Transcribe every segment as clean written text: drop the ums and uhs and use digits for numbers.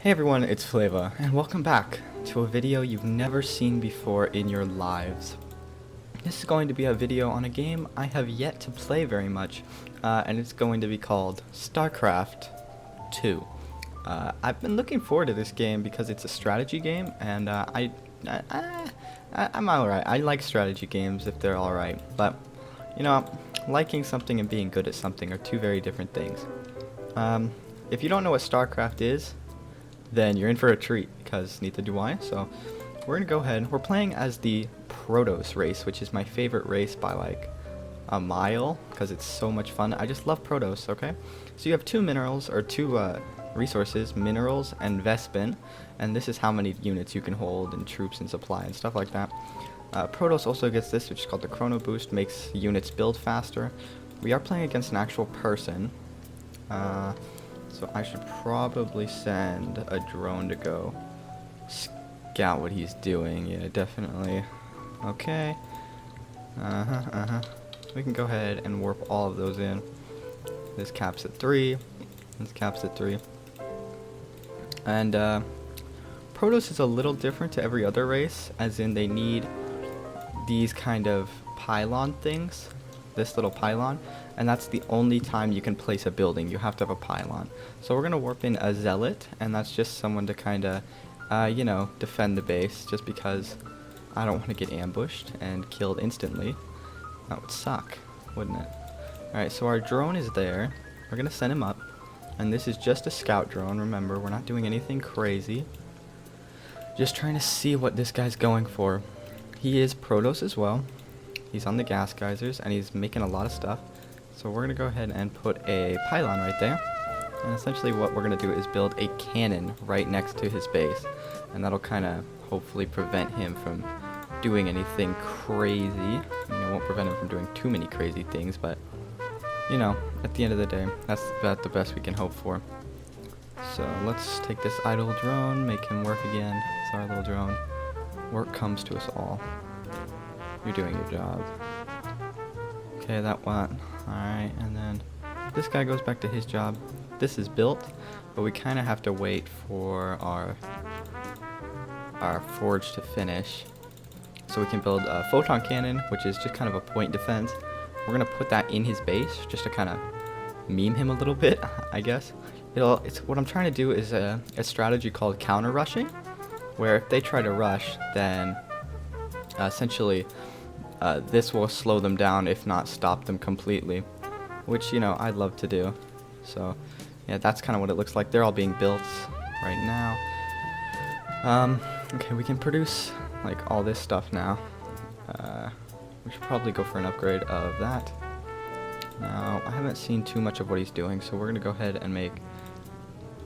Hey everyone, it's Flava, and welcome back to a video you've never seen before in your lives. This is going to be a video on a game I have yet to play very much, and it's going to be called Starcraft 2. I've been looking forward to this game because it's a strategy game, and I'm alright. I like strategy games if they're alright, but, you know, liking something and being good at something are two very different things. If you don't know what Starcraft is, then you're in for a treat, because neither do I. So we're gonna go ahead. We're playing as the Protoss race, which is my favorite race by like a mile, because it's so much fun. I just love Protoss. Okay, so you have two minerals or two resources, minerals and Vespin, and this is how many units you can hold and troops and supply and stuff like that. Protoss also gets this, which is called the Chrono Boost, makes units build faster. We are playing against an actual person. So I should probably send a drone to go scout what he's doing. Yeah, definitely. Okay. We can go ahead and warp all of those in. This caps at 3. This caps at 3. And Protoss is a little different to every other race, as in they need these kind of pylon things. This little pylon, and that's the only time you can place a building. You have to have a pylon. So we're gonna warp in a zealot, and that's just someone to kind of, you know, defend the base, just because I don't want to get ambushed and killed instantly. That would suck, wouldn't it? Alright, so our drone is there. We're gonna send him up, and this is just a scout drone. Remember, we're not doing anything crazy. Just trying to see what this guy's going for. He is Protoss as well. He's on the gas geysers, and he's making a lot of stuff. So we're going to go ahead and put a pylon right there. And essentially what we're going to do is build a cannon right next to his base. And that'll kind of hopefully prevent him from doing anything crazy. You know, won't prevent him from doing too many crazy things, but, you know, at the end of the day, that's about the best we can hope for. So let's take this idle drone, make him work again. It's our little drone. Work comes to us all. You're doing your job. Okay, that went. Alright, and then this guy goes back to his job. This is built, but we kind of have to wait for our forge to finish. So we can build a photon cannon, which is just kind of a point defense. We're going to put that in his base, just to kind of meme him a little bit, I guess. It's what I'm trying to do is a strategy called counter rushing, where if they try to rush, then essentially this will slow them down, if not stop them completely, which, you know, I'd love to do. So yeah, that's kind of what it looks like. They're all being built right now. Okay, we can produce like all this stuff now. We should probably go for an upgrade of that. Now, I haven't seen too much of what he's doing, so we're gonna go ahead and make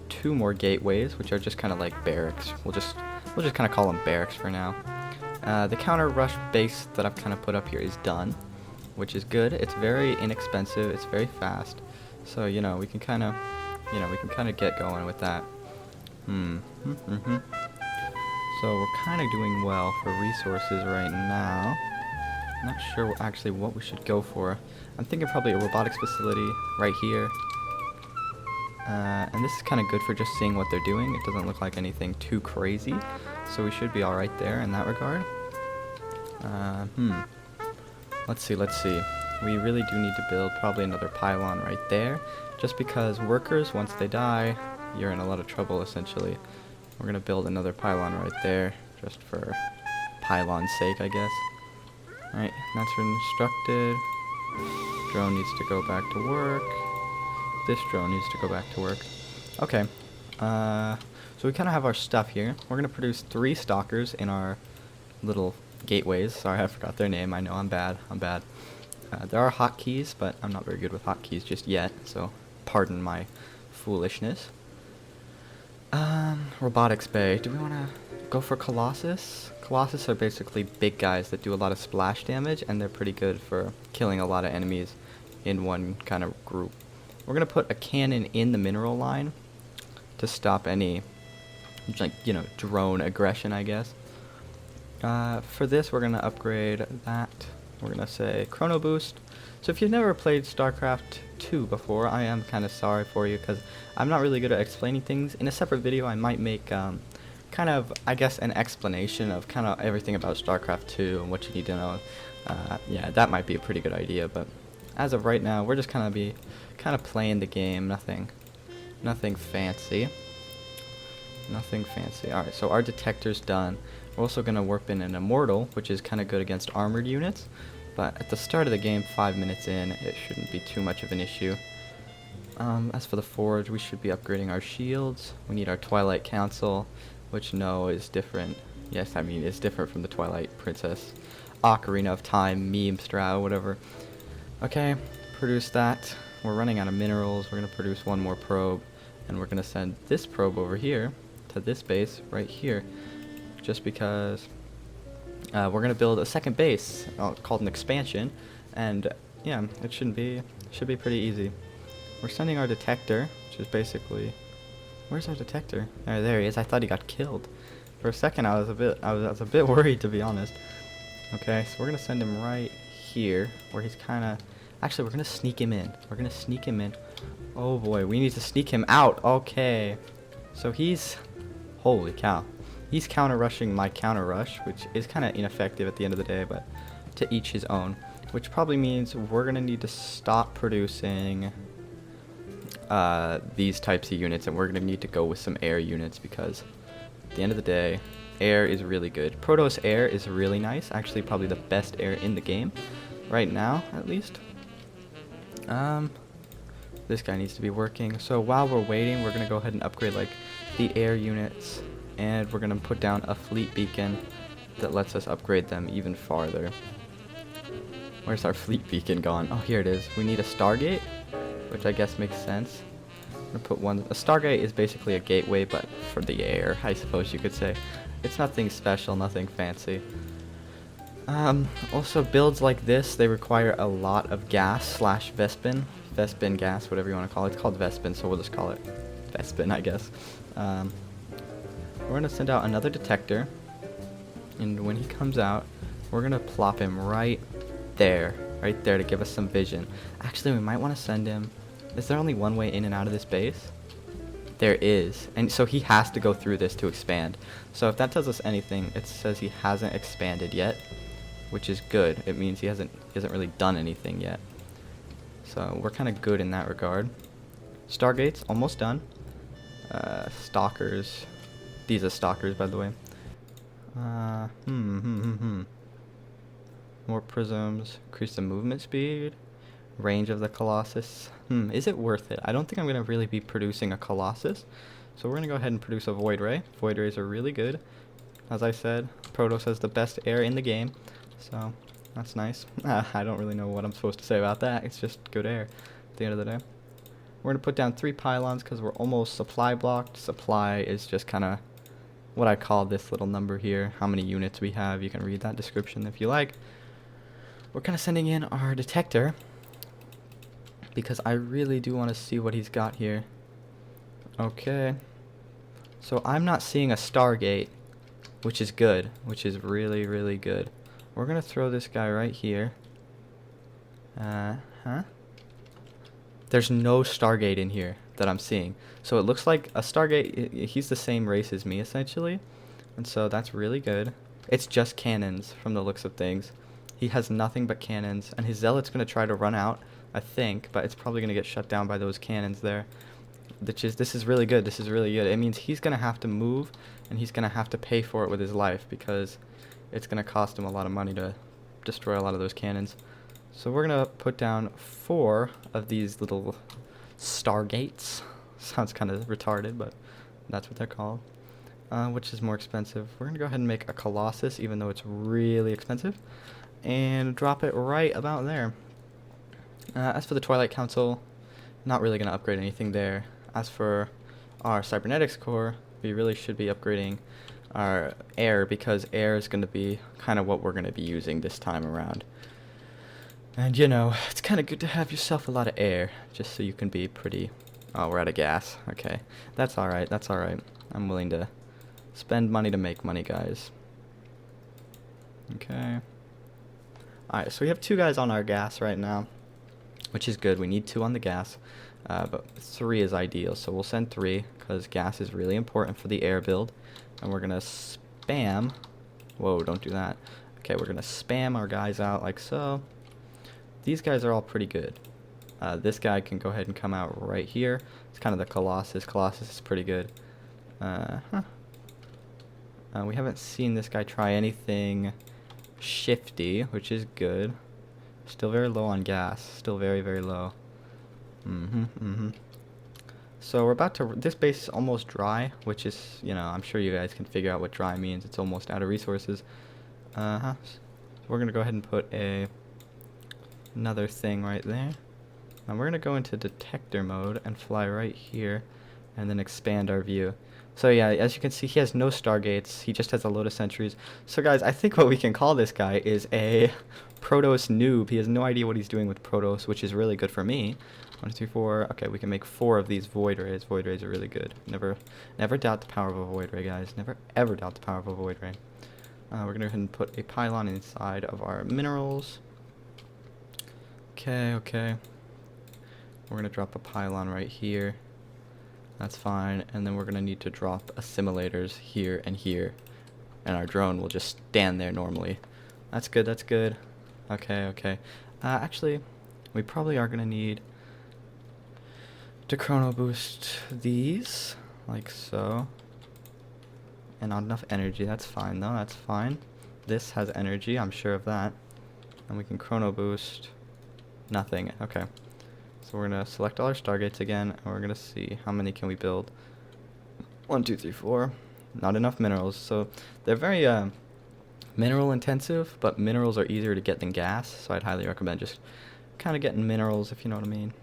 2 more gateways, which are just kind of like barracks. We'll just kind of call them barracks for now. The counter rush base that I've kind of put up here is done, which is good. It's very inexpensive. It's very fast. So, you know, we can kind of, get going with that. So we're kind of doing well for resources right now. Not sure actually what we should go for. I'm thinking probably a robotics facility right here. And this is kind of good for just seeing what they're doing. It doesn't look like anything too crazy, so we should be alright there in that regard. Let's see. We really do need to build probably another pylon right there, just because workers, once they die, you're in a lot of trouble essentially. We're going to build another pylon right there, just for pylon's sake, I guess. Alright, that's instructed. Drone needs to go back to work. This drone needs to go back to work. Okay, so we kind of have our stuff here. We're going to produce 3 stalkers in our little gateways. Sorry, I forgot their name. I know I'm bad. There are hotkeys, but I'm not very good with hotkeys just yet, so pardon my foolishness. Robotics bay. Do we want to go for Colossus? Colossus are basically big guys that do a lot of splash damage, and they're pretty good for killing a lot of enemies in one kind of group. We're going to put a cannon in the mineral line to stop any, like, you know, drone aggression, I guess. For this, we're going to upgrade that. We're going to say Chrono Boost. So if you've never played StarCraft 2 before, I am kind of sorry for you because I'm not really good at explaining things. In a separate video, I might make kind of, I guess, an explanation of kind of everything about StarCraft 2 and what you need to know. Yeah, that might be a pretty good idea, but as of right now, we're just kind of playing the game. Nothing fancy. Nothing fancy. Alright, so our detector's done. We're also going to warp in an Immortal, which is kind of good against armored units. But at the start of the game, 5 minutes in, it shouldn't be too much of an issue. As for the Forge, we should be upgrading our shields. We need our Twilight Council, which no is different. Yes, I mean, it's different from the Twilight Princess. Ocarina of Time, meme strat, whatever. Okay, produce that. We're running out of minerals. We're going to produce one more probe. And we're going to send this probe over here to this base right here. Just because we're going to build a second base called an expansion. And yeah, it should be pretty easy. We're sending our detector, which is basically... Where's our detector? There he is. I thought he got killed. For a second, I was a bit worried, to be honest. Okay, so we're going to send him right here, where he's kind of... Actually, we're going to sneak him in. We're going to sneak him in. Oh boy, we need to sneak him out. Okay. So he's... Holy cow. He's counter-rushing my counter-rush, which is kind of ineffective at the end of the day, but to each his own. Which probably means we're going to need to stop producing these types of units, and we're going to need to go with some air units, because at the end of the day, air is really good. Protoss air is really nice. Actually, probably the best air in the game. Right now, at least. This guy needs to be working. So while we're waiting, we're going to go ahead and upgrade like the air units, and we're going to put down a fleet beacon that lets us upgrade them even farther. Where's our fleet beacon gone? Oh, here it is. We need a Stargate, which I guess makes sense. I'm going to put one. A Stargate is basically a gateway, but for the air, I suppose you could say. It's nothing special, nothing fancy. Also, builds like this, they require a lot of gas slash Vespin. Vespin gas, whatever you want to call it. It's called Vespin, so we'll just call it Vespin, I guess. We're going to send out another detector, and when he comes out, we're going to plop him right there to give us some vision. Actually, we might want to send him... Is there only one way in and out of this base? There is, and so he has to go through this to expand. So if that tells us anything, it says he hasn't expanded yet, which is good. It means he hasn't really done anything yet. So we're kind of good in that regard. Stargate's almost done. Stalkers. These are stalkers, by the way. More prisms. Increase the movement speed. Range of the Colossus. Is it worth it? I don't think I'm going to really be producing a Colossus. So we're going to go ahead and produce a Void Ray. Void Rays are really good. As I said, Protoss has the best air in the game. So that's nice. I don't really know what I'm supposed to say about that. It's just good air at the end of the day. We're going to put down 3 pylons because we're almost supply blocked. Supply is just kind of what I call this little number here. How many units we have. You can read that description if you like. We're kind of sending in our detector, because I really do want to see what he's got here. Okay. So I'm not seeing a Stargate, which is good, which is really, really good. We're going to throw this guy right here. There's no Stargate in here that I'm seeing. So it looks like a Stargate, he's the same race as me, essentially. And so that's really good. It's just cannons from the looks of things. He has nothing but cannons, and his Zealot's going to try to run out, I think, but it's probably going to get shut down by those cannons there. This is really good. This is really good. It means he's going to have to move, and he's going to have to pay for it with his life, because it's going to cost him a lot of money to destroy a lot of those cannons. So we're going to put down 4 of these little Stargates. Sounds kind of retarded, but that's what they're called. Which is more expensive. We're going to go ahead and make a Colossus, even though it's really expensive, and drop it right about there. As for the Twilight Council, not really going to upgrade anything there. As for our Cybernetics core, we really should be upgrading our air, because air is going to be kind of what we're going to be using this time around. And you know, it's kind of good to have yourself a lot of air, just so you can be pretty... Oh, we're out of gas. Okay. That's alright, that's alright. I'm willing to spend money to make money, guys. Okay. Alright, so we have 2 guys on our gas right now. which is good. We need 2 on the gas, but 3 is ideal. So we'll send 3 because gas is really important for the air build. And we're going to spam. Whoa, don't do that. Okay, we're going to spam our guys out like so. These guys are all pretty good. This guy can go ahead and come out right here. It's kind of the Colossus. Colossus is pretty good. We haven't seen this guy try anything shifty, which is good. Still very low on gas. Still very, very low. So we're about to... This base is almost dry, which is, you know, I'm sure you guys can figure out what dry means. It's almost out of resources. So we're going to go ahead and put another thing right there. And we're going to go into detector mode and fly right here and then expand our view. So yeah, as you can see, he has no stargates. He just has a load of sentries. So guys, I think what we can call this guy is a protoss noob. He has no idea what he's doing with protoss, which is really good for me. 1, 2, 3, 4. Okay, we can make 4 of these void rays. Void rays are really good. Never doubt the power of a void ray, guys. Never ever doubt the power of a void ray. We're going to go ahead and put a pylon inside of our minerals. Okay. We're going to drop a pylon right here. That's fine. And then we're going to need to drop assimilators here and here. And our drone will just stand there normally. That's good, that's good. Okay. Actually, we probably are going to need to chrono boost these. Like so. And not enough energy. That's fine, though. That's fine. This has energy. I'm sure of that. And we can chrono boost nothing. Okay. So we're going to select all our stargates again, and we're going to see how many can we build. 1, 2, 3, 4. Not enough minerals. So they're very mineral intensive, but minerals are easier to get than gas, so I'd highly recommend just kind of getting minerals, if you know what I mean.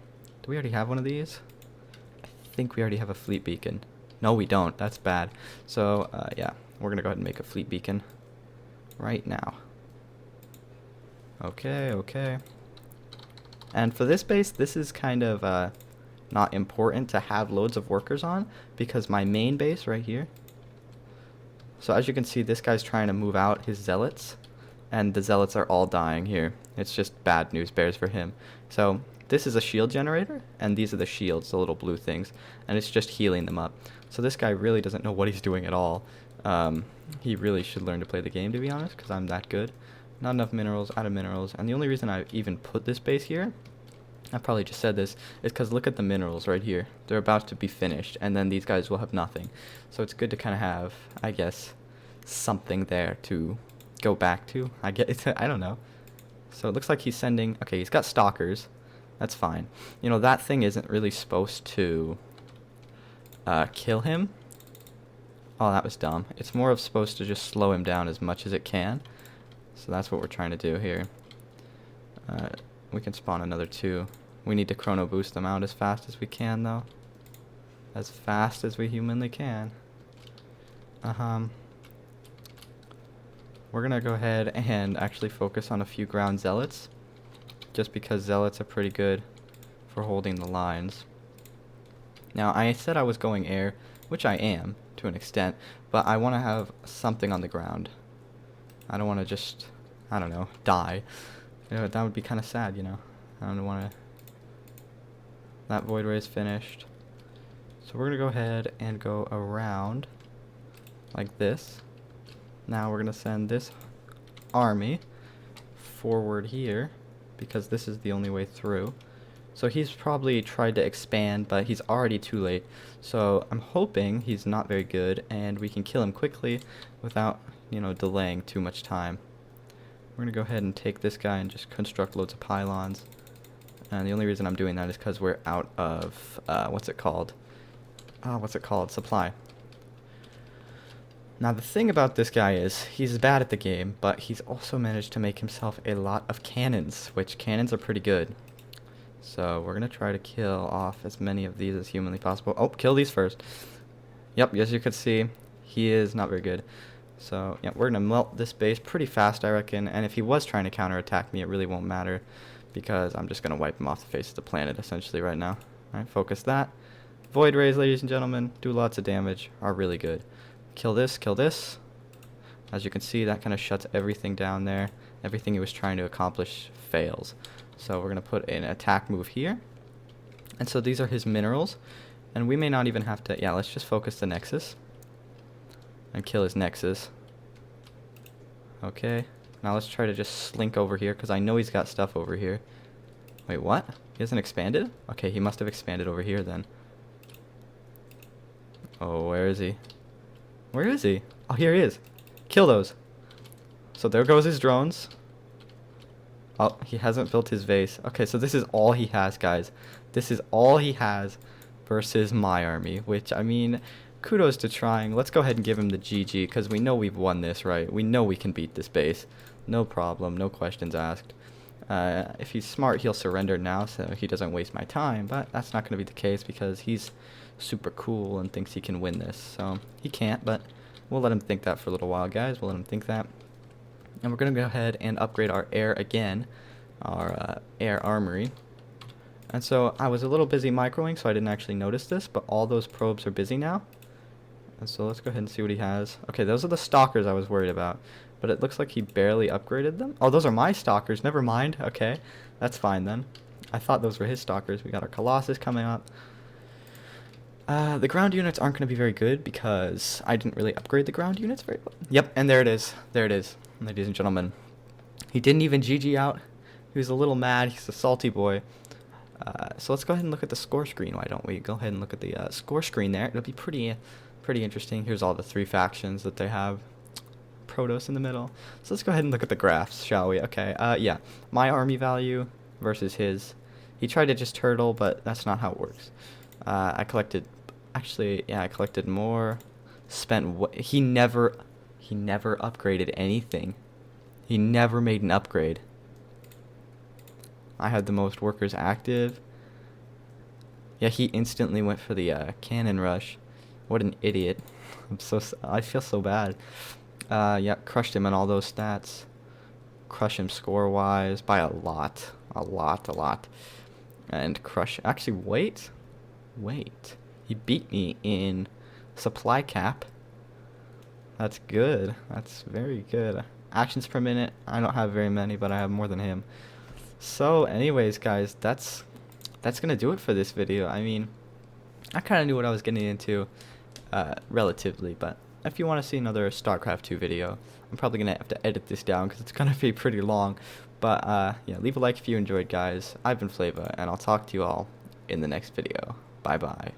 Do we already have one of these? I think we already have a fleet beacon. No, we don't. That's bad. So, yeah, we're going to go ahead and make a fleet beacon right now. Okay. And for this base, this is kind of not important to have loads of workers on, because my main base right here. So as you can see, this guy's trying to move out his zealots, and the zealots are all dying here. It's just bad news bears for him. So this is a shield generator, and these are the shields, the little blue things, and it's just healing them up. So this guy really doesn't know what he's doing at all. He really should learn to play the game, to be honest, because I'm that good. Not enough minerals, out of minerals, and the only reason I even put this base here, I probably just said this, is because look at the minerals right here. They're about to be finished, and then these guys will have nothing. So it's good to kind of have, I guess, something there to go back to. I don't know. So it looks like he's sending... Okay, he's got stalkers. That's fine. You know, that thing isn't really supposed to kill him. Oh, that was dumb. It's more of supposed to just slow him down as much as it can. So that's what we're trying to do here. We can spawn another 2. We need to chrono boost them out as fast as we can, though. As fast as we humanly can. We're gonna go ahead and actually focus on a few ground zealots, just because zealots are pretty good for holding the lines. Now, I said I was going air, which I am, to an extent, but I want to have something on the ground. I don't want to just, I don't know, die. You know, that would be kind of sad, you know. I don't want to... That void ray is finished. So we're going to go ahead and go around like this. Now we're going to send this army forward here, because this is the only way through. So he's probably tried to expand, but he's already too late. So I'm hoping he's not very good, and we can kill him quickly without, you know, delaying too much time. We're going to go ahead and take this guy and just construct loads of pylons. And the only reason I'm doing that is because we're out of, what's it called? Supply. Now the thing about this guy is, he's bad at the game, but he's also managed to make himself a lot of cannons, which cannons are pretty good. So we're going to try to kill off as many of these as humanly possible. Oh, kill these first. Yep, as you can see, he is not very good. So, yeah, we're going to melt this base pretty fast, I reckon. And if he was trying to counterattack me, it really won't matter, because I'm just going to wipe him off the face of the planet, essentially, right now. Alright, focus that. Void rays, ladies and gentlemen, do lots of damage, are really good. Kill this, kill this. As you can see, that kind of shuts everything down there. Everything he was trying to accomplish fails. So we're going to put an attack move here. And so these are his minerals. And we may not even have to... Yeah, let's just focus the Nexus. And kill his Nexus. Okay. Now let's try to just slink over here, because I know he's got stuff over here. Wait, what? He hasn't expanded? Okay, he must have expanded over here then. Oh, where is he? Where is he? Oh, here he is. Kill those. So there goes his drones. Oh, he hasn't built his vase. Okay, so this is all he has, guys. This is all he has versus my army, which, I mean, kudos to trying. Let's go ahead and give him the GG, because we know we've won this, right? We know we can beat this base. No problem, no questions asked. If he's smart, he'll surrender now, so he doesn't waste my time, but that's not going to be the case, because he's super cool and thinks he can win this. So he can't, but we'll let him think that for a little while, guys. We'll let him think that. And we're going to go ahead and upgrade our air again, our air armory. And so I was a little busy microing, so I didn't actually notice this, but all those probes are busy now. And so let's go ahead and see what he has. Okay, those are the stalkers I was worried about, but it looks like he barely upgraded them. Oh, those are my stalkers. Never mind. Okay, that's fine then. I thought those were his stalkers. We got our Colossus coming up. The ground units aren't going to be very good because I didn't really upgrade the ground units very well. Yep, and there it is. There it is, ladies and gentlemen. He didn't even GG out. He was a little mad. He's a salty boy. So let's go ahead and look at the score screen. Why don't we go ahead and look at the score screen there? It'll be pretty interesting. Here's all the 3 factions that they have. Protoss in the middle. So let's go ahead and look at the graphs, shall we? Okay, yeah. My army value versus his. He tried to just turtle, but that's not how it works. I collected more. He never upgraded anything. He never made an upgrade. I had the most workers active. Yeah, he instantly went for the cannon rush. What an idiot. I feel so bad. Yeah, crushed him on all those stats. Crush him score-wise by a lot. A lot. And crush... Actually, wait. He beat me in supply cap. That's good. That's very good. Actions per minute. I don't have very many, but I have more than him. So, anyways, guys, that's gonna do it for this video. I mean, I kind of knew what I was getting into, relatively, but if you want to see another StarCraft 2 video, I'm probably gonna have to edit this down because it's gonna be pretty long. But yeah, leave a like if you enjoyed, guys. I've been Flava, and I'll talk to you all in the next video. Bye bye.